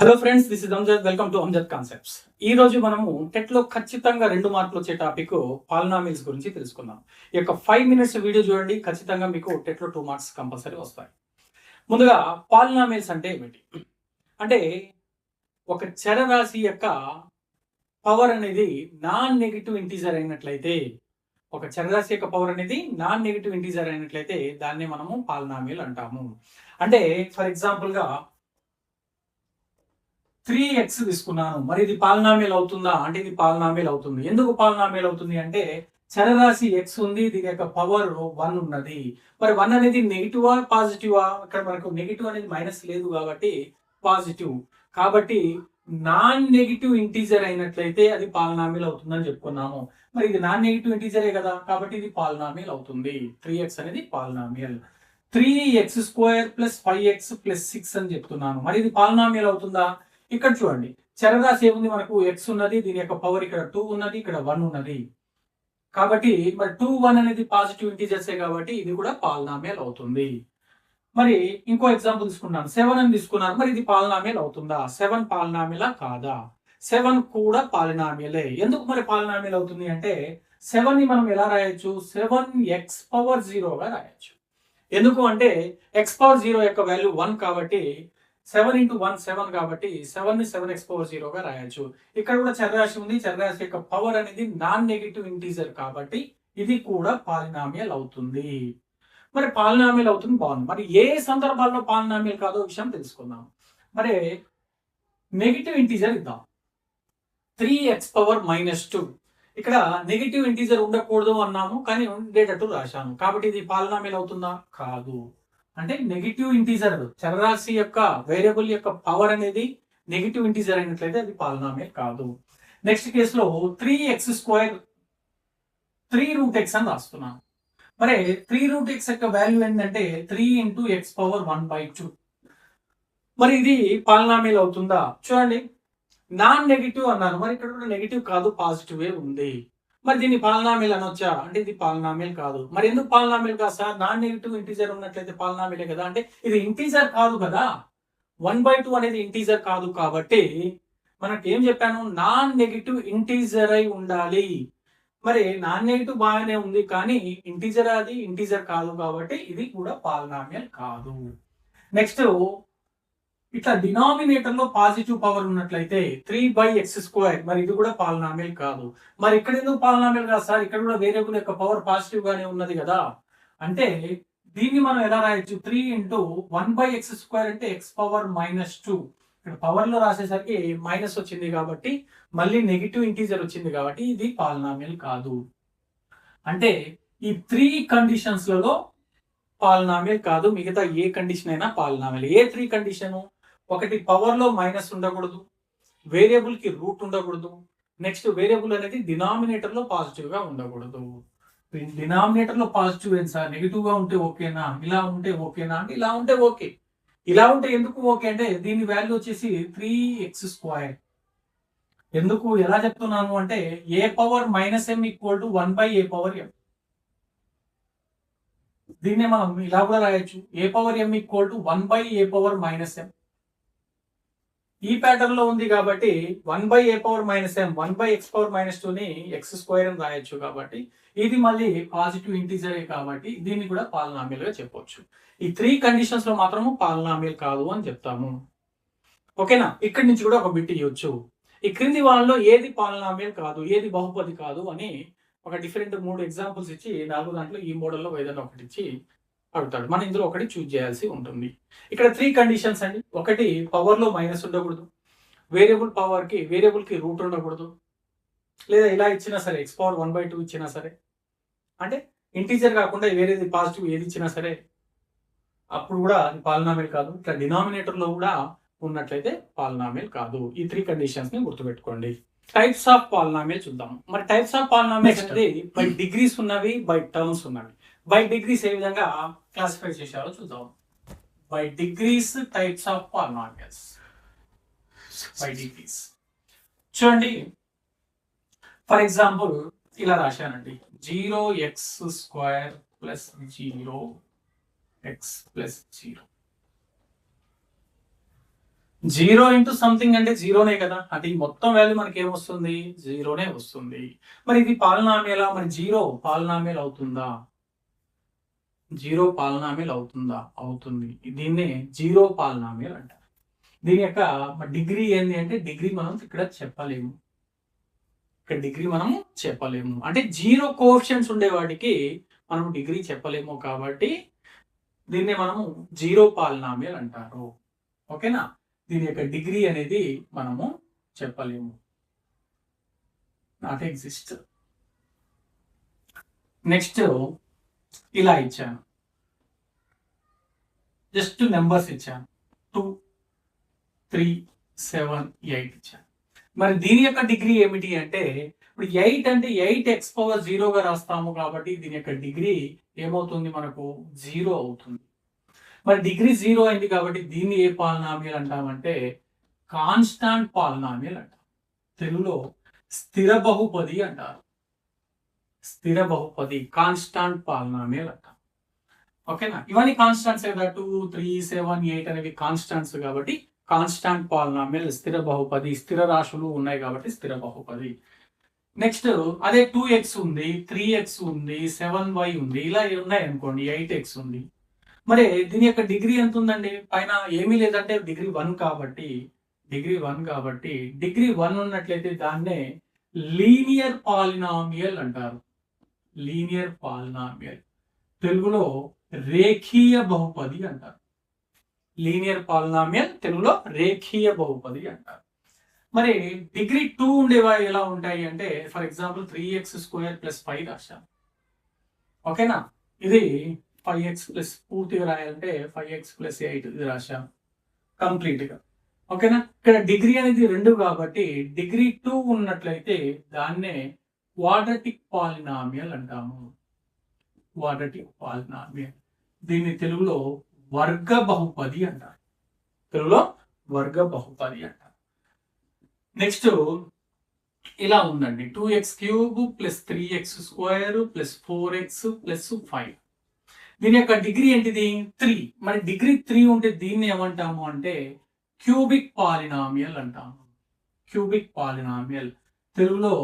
Hello friends, this is Amjad. Welcome to Amjad concepts. ఈ రోజు మనము టెట్ లో ఖచ్చితంగా 2 మార్కులు వచ్చే టాపిక్ పాలినామిల్స్ గురించి తెలుసుకుందాం. ఈ యొక్క 5 మినిట్స్ వీడియో చూడండి, ఖచ్చితంగా మీకు టెట్ లో 2 మార్క్స్ కంపల్సరీ వస్తాయి. ముందుగా పాలినామిల్స్ అంటే ఏమిటి అంటే ఒక చరరాశి యొక్క పవర్ అనేది నాన్ నెగటివ్ ఇంటీజర్ అయినట్లయితే, ఒక చరరాశి యొక్క పవర్ అనేది నాన్ నెగటివ్ ఇంటీజర్ అయినట్లయితే దాన్ని మనము పాలినామిల్ అంటాము. అంటే ఫర్ ఎగ్జాంపుల్ గా 3x తీసుకున్నాను, మరి ఇది పాలినామిల్ అవుతుందా అంటే ఇది పాలినామిల్ అవుతుంది. ఎందుకు పాలినామిల్ అవుతుంది అంటే చరరాశి x ఉంది, దీని యొక్క పవర్ 1 ఉన్నది. మరి 1 అనేది నెగిటివా పాజిటివా? ఇక్కడ మనకు నెగిటివ్ అనేది మైనస్ లేదు కాబట్టి పాజిటివ్. కాబట్టి నాన్ నెగిటివ్ ఇంటీజర్ అయినట్లయితే అది పాలినామిల్ అవుతుందని చెప్పుకున్నాము. మరి ఇది నాన్ నెగిటివ్ ఇంటీజరే కదా, కాబట్టి ఇది పాలినామిల్ అవుతుంది. 3x అనేది పాలినామిల్. 3x² + 5x + 6 అని చెప్తున్నాను. మరి ఇది పాలినామిల్ అవుతుందా? ఇక్కడ చూడండి, చరరాశి ఏముంది, మనకు x ఉన్నది, దీని యొక్క పవర్ ఇక్కడ 2 ఉన్నది, ఇక్కడ 1 ఉన్నది. కాబట్టి మరి 2, 1 అనేది పాజిటివ్ ఇంటీజర్సే కాబట్టి ఇది కూడా పాలినామిల్ అవుతుంది. మరి ఇంకో ఎగ్జాంపుల్ తీసుకున్నాను, 7 అని తీసుకున్నాను. మరి ఇది పాలినామిల్ అవుతుందా? 7 పాలినామిలా కాదా? 7 కూడా పాలినామిలే. ఎందుకు మరి పాలినామిల్ అవుతుంది అంటే 7 ని మనం ఎలా రాయొచ్చు? 7x⁻0 గా రాయొచ్చు. ఎందుకు అంటే x⁻0 యొక్క వాల్యూ 1 కాబట్టి 7 × 1 7 కాబట్టి 7 ని 7x⁻0 గా రాయొచ్చు. ఇక్కడ కూడా చరరాశి ఉంది, చరరాశి యొక్క పవర్ అనేది నాన్ నెగటివ్ ఇంటీజర్ కాబట్టి ఇది కూడా పాలినామియల్ అవుతుంది. మరి పాలినామియల్ అవుతుంది, బాగుంది. మరి ఏ సందర్భాల్లో పాలినామియల్ కాదో విషయం తెలుసుకుందాం. మరి నెగటివ్ ఇంటీజర్ ఇద్దాం, 3x⁻−2. ఇక్కడ నెగటివ్ ఇంటీజర్ ఉండకూడదు అన్నాము, కానీ ఉండేటట్టు రాశాను. కాబట్టి ఇది పాలినామియల్ అవుతుందా? కాదు. అంటే నెగిటివ్ ఇంటీజర్, చరరాశి యొక్క వేరియబుల్ యొక్క పవర్ అనేది నెగిటివ్ ఇంటీజర్ అయినట్లయితే అది పాలినామియల్ కాదు. నెక్స్ట్ కేసులో 3x² 3√x అని రాస్తున్నాను. మరి 3√x యొక్క వాల్యూ ఏంటంటే 3 × x⁻1/2. మరి ఇది పాలినామియల్ అవుతుందా? చూడండి, నాన్ నెగిటివ్ అన్నారు, మరి ఇక్కడ కూడా నెగిటివ్ కాదు, పాజిటివే ఉంది. మరి దీన్ని పాలినామిల్ అనొచ్చా అంటే ఇది పాలినామిల్ కాదు. మరి ఎందుకు పాలినామిల్ కాదు సార్? నాన్ నెగిటివ్ ఇంటీజర్ ఉన్నట్లయితే పాలినామిలే కదా. అంటే ఇది ఇంటీజర్ కాదు కదా, 1/2 అనేది ఇంటీజర్ కాదు కాబట్టి మనకి ఏం చెప్పాను, నాన్ నెగిటివ్ ఇంటీజర్ అయి ఉండాలి. మరి నాన్ నెగిటివ్ బాగానే ఉంది, కానీ ఇంటీజర్ అది ఇంటీజర్ కాదు కాబట్టి ఇది కూడా పాలినామియల్ కాదు. నెక్స్ట్, ఇట్లా డినామినేటర్ లో పాజిటివ్ పవర్ ఉన్నట్లయితే 3/x², మరి ఇది కూడా పాలినామిల్ కాదు. మరి ఇక్కడ ఎందుకు పాలినామిల్ కాదు సార్? ఇక్కడ కూడా వేరియబుల్ యొక్క పవర్ పాజిటివ్ గానే ఉన్నది కదా. అంటే దీన్ని మనం ఎలా రాయొచ్చు? 3 × 1/x² అంటే x⁻−2. ఇక్కడ పవర్ లో రాసేసరికి మైనస్ వచ్చింది కాబట్టి మళ్ళీ నెగిటివ్ ఇంటీజర్ వచ్చింది కాబట్టి ఇది పాలినామిల్ కాదు. అంటే ఈ 3 కండిషన్స్ లలో పాలినామిల్ కాదు, మిగతా ఏ కండిషన్ అయినా పాలినామిల్. ఏ 3 కండిషన్? ఒకటి, పవర్ లో మైనస్ ఉండకూడదు, వేరియబుల్ కి రూట్ ఉండకూడదు, నెక్స్ట్ వేరియబుల్ అనేది డినామినేటర్ లో పాజిటివ్ గా ఉండకూడదు. డినామినేటర్ లో పాజిటివ్ ఏం సార్? నెగిటివ్ గా ఉంటే ఓకేనా? ఇలా ఉంటే ఓకేనా అంటే ఇలా ఉంటే ఓకే. ఇలా ఉంటే ఎందుకు ఓకే అంటే దీని వాల్యూ వచ్చేసి 3x². ఎందుకు ఎలా చెప్తున్నాను అంటే a⁻−m = 1/a⁻m. దీన్నే మనం ఇలా కూడా రాయొచ్చు, a⁻m = 1/a⁻−m. ఈ ప్యాటర్న్ లో ఉంది కాబట్టి 1/a⁻−m 1/x⁻−2 ని x² అని రాయొచ్చు. కాబట్టి ఇది మళ్ళీ పాజిటివ్ ఇంటీజరే కాబట్టి దీన్ని కూడా పాలినామియల్ గా చెప్పొచ్చు. ఈ 3 కండిషన్స్ లో మాత్రము పాలినామియల్ కాదు అని చెప్తాము. ఓకేనా? ఇక్కడి నుంచి కూడా ఒక బిట్ ఇవ్వచ్చు, ఈ క్రింది వాళ్ళలో ఏది పాలినామియల్ కాదు, ఏది బహుపది కాదు అని ఒక డిఫరెంట్ 3 ఎగ్జాంపుల్స్ ఇచ్చి 4 దాంట్లో ఈ మోడల్లో ఏదైనా ఒకటి ఇచ్చి అడుగుతాడు. మనం ఇందులో ఒకటి చూజ్ చేయాల్సి ఉంటుంది. ఇక్కడ 3 కండిషన్స్ అండి. ఒకటి, పవర్ లో మైనస్ ఉండకూడదు, వేరియబుల్ కి రూట్ ఉండకూడదు, లేదా ఇలా ఇచ్చినా సరే x⁻1/2 ఇచ్చినా సరే, అంటే ఇంటీజర్ కాకుండా వేరేది పాజిటివ్ ఏది ఇచ్చినా సరే అప్పుడు కూడా అది పాలినామిల్ కాదు. ఇట్లా డినామినేటర్ లో కూడా ఉన్నట్లయితే పాలినామిల్ కాదు. ఈ 3 కండిషన్స్ ని గుర్తుపెట్టుకోండి. టైప్స్ ఆఫ్ పాలినామిల్ చూద్దాం. మరి టైప్స్ ఆఫ్ పాలినామిల్స్ అనేది బై డిగ్రీస్ ఉన్నవి, బై టర్మ్స్ ఉన్నవి. బై డిగ్రీస్ ఏ విధంగా క్లాసిఫై చేశారో చూద్దాం. By degrees types of polynomials. By degrees చూడండి, ఫర్ ఎగ్జాంపుల్ ఇలా రాశానండి, 0x² + 0x + 0. Zero into something అంటే జీరోనే కదా, అంటే ఈ మొత్తం వాల్యూ మనకి ఏమొస్తుంది, జీరోనే వస్తుంది. మరి ఇది పాలినామియలా, మరి జీరో పాలినామియల్ అవుతుందా, జీరో పాలినామియల్ అవుతుందా, అవుతుంది. దీన్నే జీరో పాలినామియల్ అంటారు. దీని యొక్క డిగ్రీ ఏంది అంటే, డిగ్రీ మనం ఇక్కడ చెప్పలేము, ఇక్కడ డిగ్రీ మనం చెప్పలేము, అంటే జీరో కోఎఫిషియంట్స్ ఉండే వాటికి మనం డిగ్రీ చెప్పలేము, కాబట్టి దీన్ని మనము జీరో పాలినామియల్ అంటారు. ఓకేనా, దీని యొక్క డిగ్రీ అనేది మనము చెప్పలేము, నాట్ ఎగ్జిస్ట్. నెక్స్ట్ ఇలా ఇచ్చాను, జస్ట్ నెంబర్స్ ఇచ్చాను, 2, 3, 7, 8 ఇచ్చాను. మరి దీని యొక్క డిగ్రీ ఏమిటి అంటే, ఇప్పుడు 8 అంటే 8x⁻0గా రాస్తాము, కాబట్టి దీని యొక్క డిగ్రీ ఏమవుతుంది మనకు, 0 అవుతుంది. మరి డిగ్రీ 0 అయింది కాబట్టి దీన్ని ఏ పాలినామియల్ అంటామంటే కాన్స్టాంట్ పాలినామియల్ అంటాం. తెలుగులో స్థిర బహుపది అంటారు, స్థిర బహుపది కాన్స్టాంట్ పాలినామియల్ అంటాం. ఓకేనా, ఇవన్నీ కాన్స్టాంట్స్ కదా, 2, 3, 7, 8 అనేవి కాన్స్టాంట్స్ కాబట్టి కాన్స్టాంట్ పాలినామియల్, స్థిర బహుపది, స్థిర రాశులు ఉన్నాయి కాబట్టి స్థిర బహుపది. నెక్స్ట్ అదే 2x ఉంది, 3x ఉంది, 7y ఉంది, ఇలా ఉన్నాయి అనుకోండి, 8x ఉంది. మరి దీని యొక్క డిగ్రీ ఎంత ఉందండి, పైన ఏమీ లేదంటే డిగ్రీ 1 కాబట్టి, డిగ్రీ 1 కాబట్టి డిగ్రీ 1 ఉన్నట్లయితే దాన్నే లీనియర్ పాలినామియల్ అంటారు, లీనియర్ పాలినామియల్, తెలుగులో రేఖీయ బహుపది అంటారు. లీనియర్ పాలినామియల్ తెలుగులో రేఖీయ బహుపది అంటారు. మరి డిగ్రీ 2 ఉండేవా ఎలా ఉంటాయి అంటే, ఫర్ ఎగ్జాంపుల్ 3x² + 5 రాశాం. ఓకేనా, ఇది 5x ప్లస్ పూర్తిగా రాయాలంటే 5x + 8 ఇది రాశాం కంప్లీట్ గా. ఓకేనా, ఇక్కడ డిగ్రీ అనేది 2 కాబట్టి డిగ్రీ 2 ఉన్నట్లయితే దాన్నే క్వాడ్రాటిక్ పాలినామియల్ అంటాము, క్వాడ్రాటిక్ పాలినామియల్. దీన్ని తెలుగులో వర్గ బహుపది అంటారు, తెలుగులో వర్గ బహుపది అంటారు. నెక్స్ట్ ఇలా ఉందండి, 2x³ + 3x² + 4x + 5. దీని యొక్క డిగ్రీ ఏంటిది, 3. మరి డిగ్రీ 3 ఉంటే దీన్ని ఏమంటాము అంటే క్యూబిక్ పాలినామియల్ అంటాము, క్యూబిక్ పాలినామియల్, తెలుగులో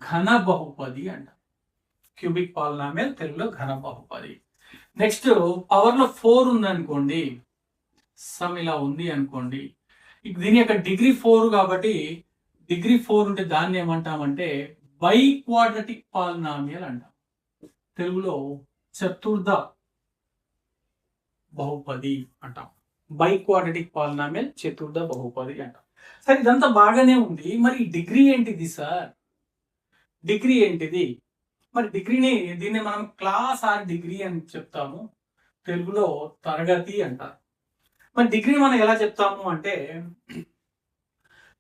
ఘన బహుపది అంటాం. క్యూబిక్ పాలినామియల్ తెలుగులో ఘన బహుపది. నెక్స్ట్ పవర్ లో 4 ఉందనుకోండి, సమ్ ఇలా ఉంది అనుకోండి, దీని యొక్క డిగ్రీ 4 కాబట్టి డిగ్రీ 4 ఉంటే దాన్ని ఏమంటామంటే బై క్వాడ్రాటిక్ పాలినామియల్ అంటాం, తెలుగులో చతుర్థ బహుపది అంటాం. బై క్వాడ్రాటిక్ పాలినామియల్ చతుర్థ బహుపది అంటాం. సరే, ఇదంతా బాగానే ఉంది, మరి డిగ్రీ ఏంటిది సార్, డిగ్రీ ఏంటిది, మరి డిగ్రీని దీన్ని మనం క్లాస్ ఆర్ డిగ్రీ అని చెప్తాము, తెలుగులో తరగతి అంటారు. మరి డిగ్రీ మనం ఎలా చెప్తాము అంటే,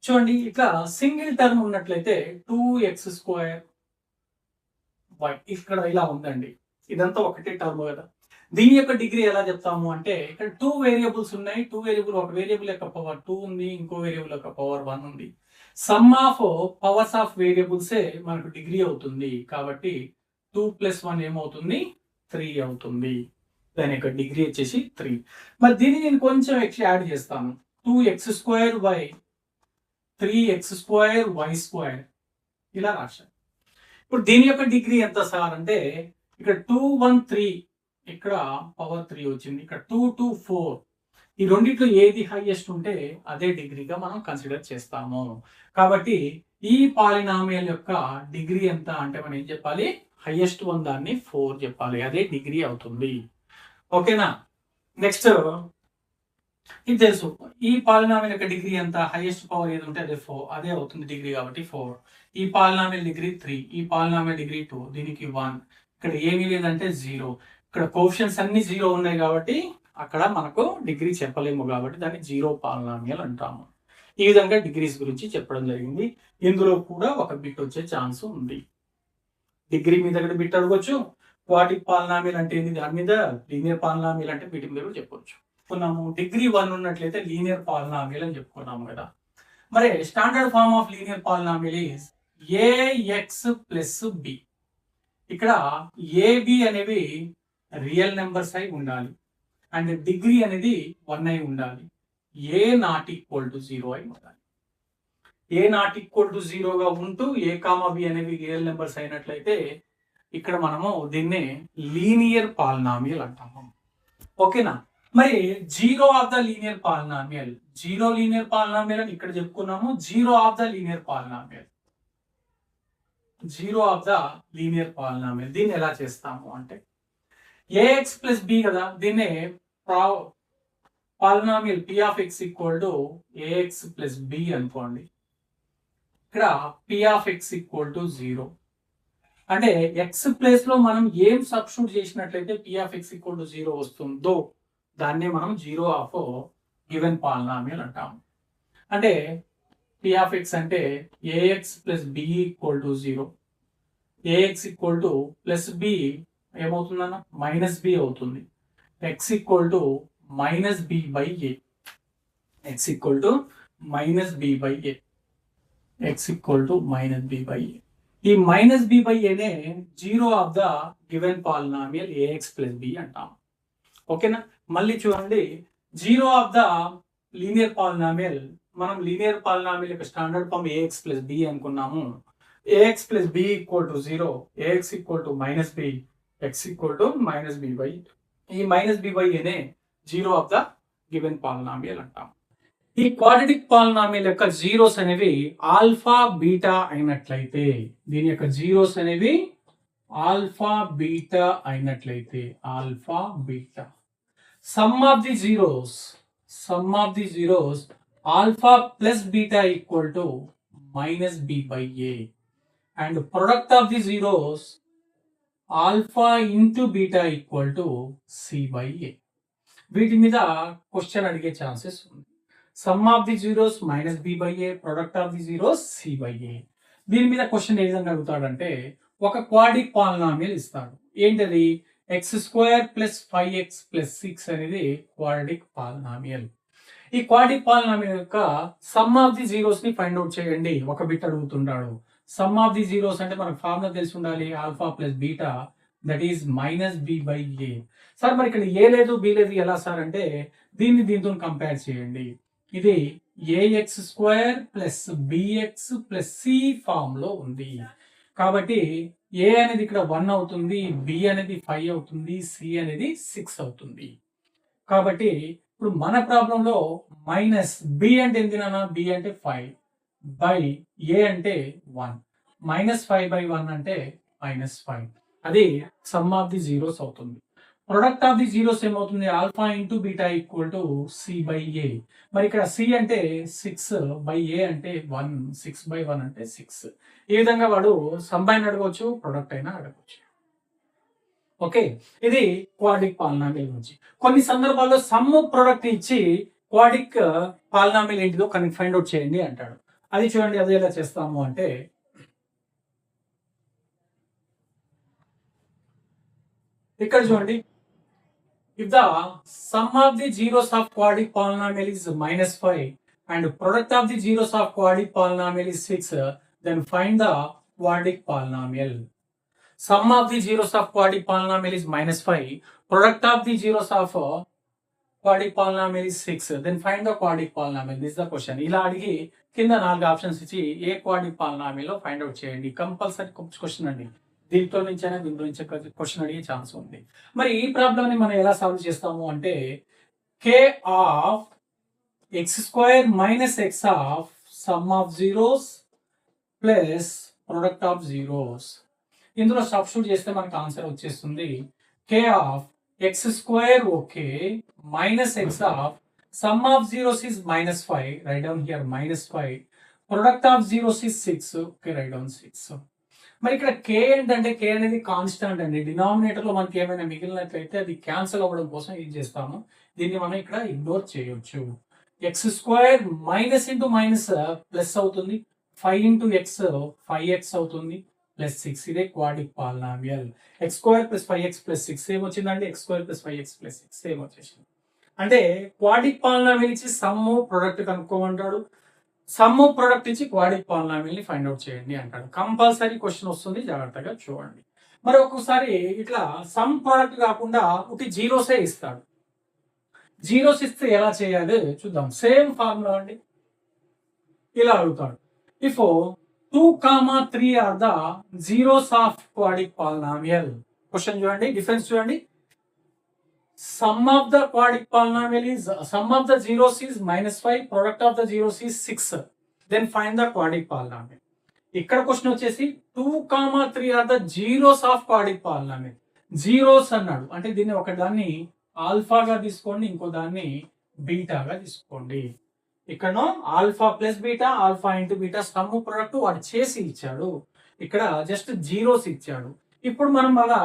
చూడండి ఇట్లా సింగిల్ టర్మ్ ఉన్నట్లయితే 2x²y, ఇక్కడ ఇలా ఉందండి, ఇదంతా ఒకటే టర్మ్ కదా. దీని యొక్క డిగ్రీ ఎలా చెప్తాము అంటే, ఇక్కడ 2 వేరియబుల్స్ ఉన్నాయి, 2 వేరియబుల్, ఒక వేరియబుల్ యొక్క పవర్ 2 ఉంది, ఇంకో వేరియబుల్ యొక్క పవర్ 1 ఉంది. సమ్ ఆఫ్ పవర్స్ ఆఫ్ వేరియబుల్సే మనకు డిగ్రీ అవుతుంది, కాబట్టి 2 + 1 ఏమవుతుంది, 3 అవుతుంది. దాని యొక్క డిగ్రీ వచ్చేసి 3. మరి దీన్ని నేను కొంచెం ఎక్స్ట్రా యాడ్ చేస్తాను, 2x² / 3x²y² ఇలా రాశాను. ఇప్పుడు దీని యొక్క డిగ్రీ ఎంత సార్ అంటే, ఇక్కడ 2, 1, 3, ఇక్కడ పవర్ 3 వచ్చింది, ఇక్కడ 2, 2, 4, ఈ రెండిట్లో ఏది హైయెస్ట్ ఉంటే అదే డిగ్రీగా మనం కన్సిడర్ చేస్తాము. కాబట్టి ఈ పాలినామియల్ యొక్క డిగ్రీ ఎంత అంటే మనం ఏం చెప్పాలి, హైయెస్ట్ వన్ దాన్ని 4 చెప్పాలి, అదే డిగ్రీ అవుతుంది. ఓకేనా, నెక్స్ట్ ఇది తెలుసు, ఈ పాలినామియల్ యొక్క డిగ్రీ ఎంత, హైయెస్ట్ పవర్ ఏది ఉంటే అదే అవుతుంది డిగ్రీ, కాబట్టి 4. ఈ పాలినామియల్ డిగ్రీ 3, ఈ పాలినామియల్ డిగ్రీ 2, దీనికి 1, ఇక్కడ ఏమీ లేదంటే 0, ఇక్కడ కోఎఫిషియంట్స్ అన్ని 0 ఉన్నాయి కాబట్టి అక్కడ మనకు డిగ్రీ చెప్పలేము, కాబట్టి దాన్ని జీరో పాలినామియల్ అంటాము. ఈ విధంగా డిగ్రీస్ గురించి చెప్పడం జరిగింది. ఇందులో కూడా ఒక బిట్ వచ్చే ఛాన్స్ ఉంది, డిగ్రీ మీద కూడా బిట్ అడగొచ్చు, క్వాడ్రాటిక్ పాలినామియల్ అంటే ఏంది దాని మీద, లీనియర్ పాలినామియల్ అంటే వీటి మీద కూడా చెప్పొచ్చు. చెప్పుకున్నాము డిగ్రీ 1 ఉన్నట్లయితే లీనియర్ పాలినామియల్ అని చెప్పుకున్నాము కదా. మరి standard form of linear polynomial is ax + b. ఇక్కడ ab అనేవి రియల్ నెంబర్స్ అయి ఉండాలి, అండ్ డిగ్రీ అనేది 1 అయి ఉండాలి. ఏ నాట్ ఈక్వల్ టు 0 అయి ఉండాలి. ఏ నాట్ ఈక్వల్ టు 0గా ఉంటూ ఏ కామా బి అనేవి రియల్ నెంబర్స్ అయినట్లయితే ఇక్కడ మనము దీన్ని లీనియర్ పాలినామియల్ అంటాము. ఓకేనా? మరి zero of the linear polynomial, zero linear polynomial అని ఇక్కడ చెప్పుకున్నాము. Zero of the linear polynomial, zero of the linear polynomial దీన్ని ఎలా చేస్తాము అంటే ఏఎక్స్ ప్లస్ బి కదా, దీన్నే polynomial p of x equal to a x plus b అనుకోండి. ఇక్కడ p of x equal to 0 అంటే ఎక్స్ ప్లేస్ లో మనం ఏం సబ్స్టిట్యూట్ చేసినట్లయితే P of x equal to 0 వస్తుందో దాన్ని మనం జీరో ఆఫ్ గివెన్ పాలినామియల్ అంటాం. అంటే పి ఆఫ్ ఎక్స్ అంటే a x plus b equal to 0, a x equal to plus b ఏమవుతుందన్న మైనస్ బి అవుతుంది. X equal to minus b by a, x equal to minus b by a, x equal to minus b by a. ఈ minus b by ఏనే zero of the given polynomial a x plus b అంటాం. ఓకేనా? మళ్ళీ చూడండి, zero of the linear polynomial, మనం linear polynomial యొక్క standard form a x plus b అనుకున్నాము. A x plus b equal to 0, a x equal to minus b, x equal to minus b by, ఈ minus b by ఏనే zero of the given polynomial అంటాం. ఈ quadratic polynomial యొక్క zeros అనేవి alpha beta అయినట్లయితే, దీని యొక్క జీరోస్ అనేవి ఆల్ఫా బీటా అయినట్లయితే, alpha beta sum of the zeros, sum of the zeros alpha plus beta equal to minus b by a and product of the zeros alpha into beta equal to c by a. వీటి మీద question అడిగే chances ఉంది. Sum of the zeros minus b by a, product of the zeros c by a. దీని మీద question ఏ విధంగా అడుగుతాడంటే ఒక quadratic polynomial ఇస్తాడు. ఏంటది? X square plus 5x plus 6 అనేది క్వాడ్రాటిక్ పాలినామియల్. ఈ క్వాడ్రాటిక్ పాలినామియల్ యొక్క సమ్ ఆఫ్ ది జీరోస్ ని ఫైండ్ అవుట్ చేయండి ఒక బిట్ అడుగుతున్నాడు. సమ్ ఆఫ్ ది జీరోస్ అంటే మనకు ఫార్ములా తెలిసి ఉండాలి, alpha plus beta that is minus b by a. Sir మరి ఇక్కడ ఏ లేదు బి లేదు ఎలా సార్ అంటే దీన్ని దీంతో కంపేర్ చేయండి. ఇది a x square plus b x plus c form లో ఉంది కాబట్టి ఏ అనేది ఇక్కడ 1 అవుతుంది, బి అనేది 5 అవుతుంది, సి అనేది 6 అవుతుంది. కాబట్టి ఇప్పుడు మన ప్రాబ్లంలో మైనస్ బి అంటే ఎంత? బి అంటే 5 బై ఏ అంటే 1, మైనస్ 5 బై 1 అంటే మైనస్ 5. అది సమ్ ఆఫ్ ది జీరోస్ అవుతుంది. ప్రొడక్ట్ ఆఫ్ ది జీరోస్ ఏమవుతుంది? Alpha into beta equal to c by a. మరి ఇక్కడ సి అంటే 6 బై ఏ అంటే 1, 6 బై 1 అంటే 6. ఈ విధంగా వాడు సమ్ అయినా అడగవచ్చు, ప్రొడక్ట్ అయినా అడగవచ్చు. ఓకే, ఇది క్వాడ్రాటిక్ పాలినామియల్ గురించి. కొన్ని సందర్భాల్లో సమ్ ప్రొడక్ట్ ఇచ్చి క్వాడ్రాటిక్ పాలినామియల్ ఏంటిదో కనుక ఫైండ్ అవుట్ చేయండి అంటాడు. అది చూడండి, అది ఎలా చేస్తాము అంటే ఇక్కడ చూడండి, if the sum of the zeros of quadratic polynomial is minus 5 and product of the zeros of quadratic polynomial is 6, then find the quadratic polynomial. Sum of the zeros of quadratic polynomial is minus 5, product of the zeros of quadratic polynomial is 6, then find the quadratic polynomial. This is the question. ఇలా అడిగి కింద 4 options ఇచ్చి ఏ quadratic polynomial లో find out చేయండి. Compulsory question అండి. దీంట్లో నుంచి అయినా దీంట్లో నుంచి క్వశ్చన్ అడిగే ఛాన్స్ ఉంది. మరి ఈ ప్రాబ్లమ్ ని మనం ఎలా సాల్వ్ చేస్తాము అంటే k of x square minus x of sum of zeros plus product of zeros. ఇందులో సబ్స్టిట్యూట్ చేస్తే మనకు ఆన్సర్ వచ్చేస్తుంది k of x square okay minus x of sum of zeros is minus 5, write down here minus 5, product of zeros is 6, okay write down 6. మరి ఇక్కడ కే ఏంటంటే కే అనేది constant అండి. Denominator లో మనకి ఏమైనా మిగిలినట్లయితే అది క్యాన్సిల్ అవ్వడం కోసం యూజ్ చేస్తాము. దీన్ని మనం ఇక్కడ ఇగ్నోర్ చేయొచ్చు. X square minus into minus plus అవుతుంది, 5 ఇంటూ ఎక్స్ 5x అవుతుంది ప్లస్ 6. ఇదే quadratic polynomial. X square plus 5x plus 6 ఏమొచ్చిందండి? X square plus 5x plus 6 ఏమొచ్చేసింది అంటే క్వాడ్రాటిక్ పాలినామియల్ ఇచ్చి సమ్ ప్రొడక్ట్ కనుక్కోమంటాడు, సమ్ ప్రొడక్ట్ ఇచ్చి క్వాడ్రాటిక్ పాలినామియల్ ని ఫైండ్ అవుట్ చేయండి అంటాడు. కంపల్సరీ క్వశ్చన్ వస్తుంది, జాగ్రత్తగా చూడండి. మరి ఒక్కొక్కసారి ఇట్లా సమ్ ప్రొడక్ట్ కాకుండా ఒకటి జీరోసే ఇస్తాడు. జీరోస్ ఇస్తే ఎలా చేయాలి చూద్దాం. సేమ్ ఫార్ములా అండి. ఇలా అడుగుతాడు. If 2, 3 are the zeros of quadric polynomial. Question చూడండి, డిఫరెన్స్ చూడండి. Sum of the quadratic polynomial is sum of the zeros is -5, product of the zeros is 6. Then find the quadratic polynomial. ఇక్కడ question వచ్చేసి 2, 3 are the zeros of quadric polynomial. Zeros అన్నాడు అంటే దీన్ని ఒక దాన్ని ఆల్ఫాగా తీసుకోండి, ఇంకో దాన్ని బీటాగా తీసుకోండి. ఇక్కడ alpha plus beta, alpha into beta some product వాడు చేసి ఇచ్చాడు. ఇక్కడ జస్ట్ జీరోస్ ఇచ్చాడు. ఇప్పుడు మనం అలా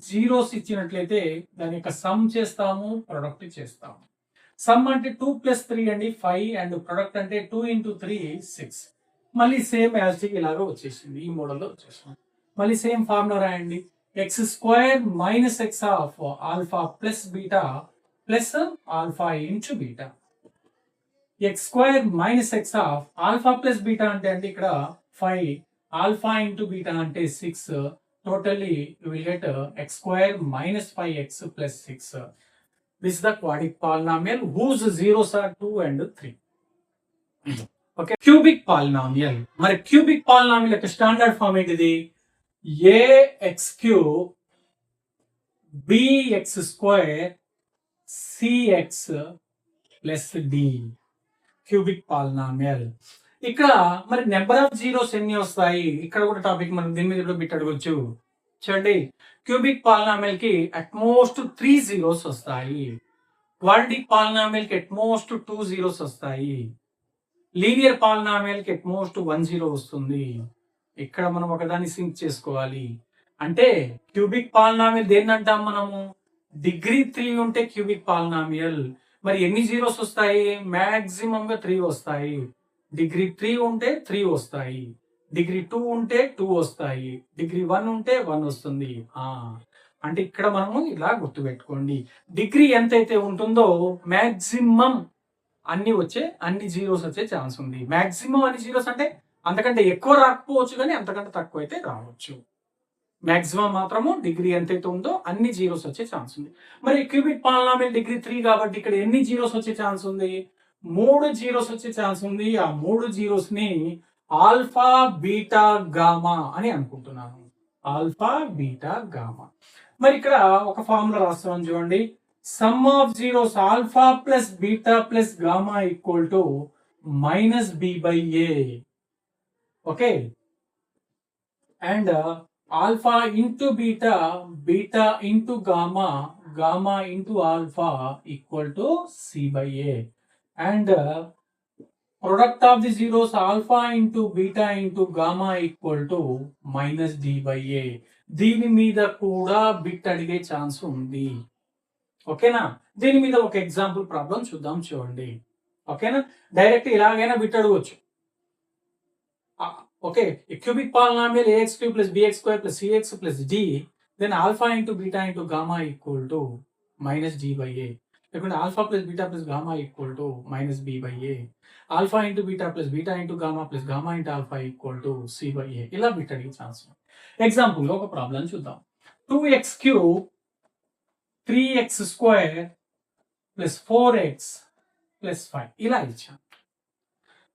జీరోస్ ఇచ్చినట్లయితే దాని యొక్క సమ్ చేస్తాము, ప్రొడక్ట్ చేస్తాము. సమ్ అంటే 2 + 3 అండి 5, అండ్ ప్రొడక్ట్ అంటే 2 × 3 6. మళ్ళీ సేమ్ యాజ్ ఇలాగా వచ్చేసింది, ఈ మోడల్లో వచ్చేసింది. మళ్ళీ సేమ్ ఫార్ములా రాయండి. x² - x of alpha plus beta plus alpha into beta. x² - x of alpha plus beta అంటే ఇక్కడ 5, ఆల్ఫా ఇంటూ బీటా అంటే 6. Totally you will get x² - 5x + 6. This is the quadratic polynomial whose zeros are 2 and 3. Okay, cubic polynomial. మరి cubic polynomial యొక్క standard form ఏంటిది? ax³ bx² cx + d. Cubic polynomial. ఇక్కడ మరి number of zeros ఎన్ని వస్తాయి? ఇక్కడ కూడా topic మనం దీని మీద కూడా బిట్ అడగొచ్చు. చూడండి, క్యూబిక్ పాలినామియల్ కి అట్మోస్ట్ 3 జీరోస్ వస్తాయి. క్వాడ్రాటిక్ పాలినామియల్ కి అట్మోస్ట్ 2 జీరోస్ వస్తాయి. లీనియర్ పాలినామియల్ కి అట్మోస్ట్ 1 జీరో వస్తుంది. ఇక్కడ మనం ఒకదాన్ని సింక్ చేసుకోవాలి. అంటే క్యూబిక్ పాలినామియల్ దేన్ని అంటాం మనము? డిగ్రీ 3 ఉంటే క్యూబిక్ పాలినామియల్. మరి ఎన్ని జీరోస్ వస్తాయి? మాక్సిమం గా 3 వస్తాయి. డిగ్రీ 3 ఉంటే 3 వస్తాయి, డిగ్రీ 2 ఉంటే 2 వస్తాయి, డిగ్రీ 1 ఉంటే 1 వస్తుంది. అంటే ఇక్కడ మనము ఇలా గుర్తుపెట్టుకోండి, డిగ్రీ ఎంతైతే ఉంటుందో మాక్సిమం అన్ని జీరోస్ వచ్చే ఛాన్స్ ఉంది. మాక్సిమం అన్ని జీరోస్ అంటే అంతకంటే ఎక్కువ రాకపోవచ్చు, కానీ అంతకంటే తక్కువ అయితే రావచ్చు. మాక్సిమం మాత్రము డిగ్రీ ఎంతైతే ఉందో అన్ని జీరోస్ వచ్చే ఛాన్స్ ఉంది. మరి క్యూబిక్ పాలినామియల్ డిగ్రీ 3 కాబట్టి ఇక్కడ ఎన్ని జీరోస్ వచ్చే ఛాన్స్ ఉంది? 3 జీరోస్ వచ్చే ఛాన్స్ ఉంది. ఆ 3 జీరోస్ ని ఆల్ఫా బీటా గామా అని అనుకుంటున్నాను. Alpha beta gamma. మరి ఇక్కడ ఒక ఫార్ములా రాస్తున్నాను చూడండి. Some of zeros alpha plus beta plus gamma equal to -b/a. Okay, and alpha into beta, beta into gamma, gamma into alpha equal to c/a. and product of the zeros alpha into beta into gamma equal to -d/a. దీని మీద కూడా bit అడిగే chance ఉంది. ఓకేనా? దీని మీద ఒక example problem చూద్దాం, చూడండి. ఓకేనా? డైరెక్ట్ ఇలాగైనా బిట్ అడగవచ్చు. Okay, cubic polynomial ax³ + bx² + cx + d, then alpha into beta into gamma equal to -d/a. లేకుంటే alpha plus beta plus gamma equal to -b/a, alpha into beta plus beta into gamma plus gamma into alpha equal to c/a. ఇలా bit అడిగే chance. Example ఒక problem చూద్దాం. 2x³ 3x² + 4x + 5 ఇలా ఇచ్చాం.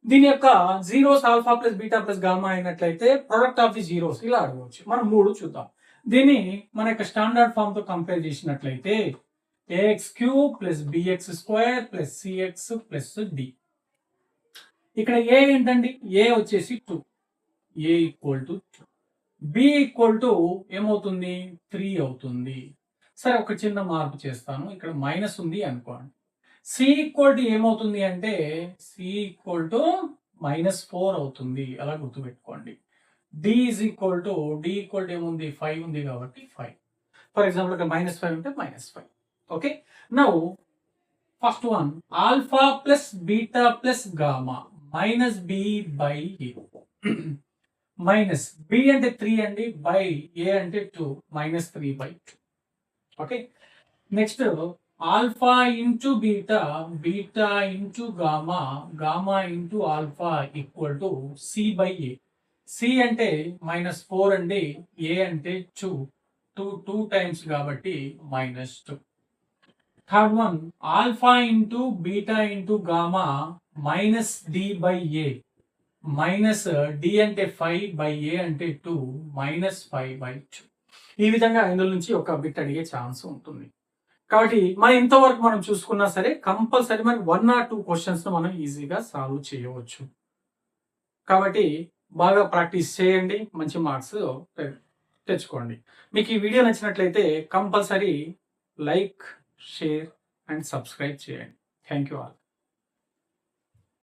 దీని యొక్క zeros alpha plus beta plus gamma అయినట్లయితే product of the zeros ఇలా అడగవచ్చు. మనం 3 చూద్దాం. దీన్ని మన యొక్క స్టాండర్డ్ ఫామ్ తో కంపేర్ చేసినట్లయితే ax³ + bx² + cx + d. ఇక్కడ a ఏంటండి? a వచ్చేసి 2, a equal to 2, b equal to ఏమవుతుంది? 3 అవుతుంది. సరే, ఒక చిన్న మార్పు చేస్తాను. ఇక్కడ మైనస్ ఉంది అనుకోండి. c ఈక్వల్ టు ఏమవుతుంది అంటే c ఈక్వల్ టు -4 అవుతుంది. అలా గుర్తుపెట్టుకోండి. d ఈక్వల్ టు ఏముంది? 5 ఉంది కాబట్టి 5. ఫర్ ఎగ్జాంపుల్ ఇక్కడ -5 ఉంటే -5. Okay, now first one, alpha plus beta plus gamma -b/a. minus b అంటే 3 అండి, by a అంటే 2, -3/2. Okay, next alpha into beta, beta into gamma, gamma into alpha equal to c/a. c అంటే -4 అండి, a అంటే 2 times కాబట్టి -2. Third one alpha into beta into gamma minus d by a, minus d అంటే 5 by ఏ అంటే 2 minus 5/2. ఈ విధంగా ఇందులో నుంచి ఒక బిట్ అడిగే ఛాన్స్ ఉంటుంది. కాబట్టి మనం ఇంతవరకు మనం చూసుకున్నా సరే కంపల్సరీ మనకి 1 or 2 క్వశ్చన్స్ మనం ఈజీగా సాల్వ్ చేయవచ్చు. కాబట్టి బాగా ప్రాక్టీస్ చేయండి, మంచి మార్క్స్ తెచ్చుకోండి. మీకు ఈ వీడియో నచ్చినట్లయితే compulsory like, share and subscribe చేయండి. Thank you all.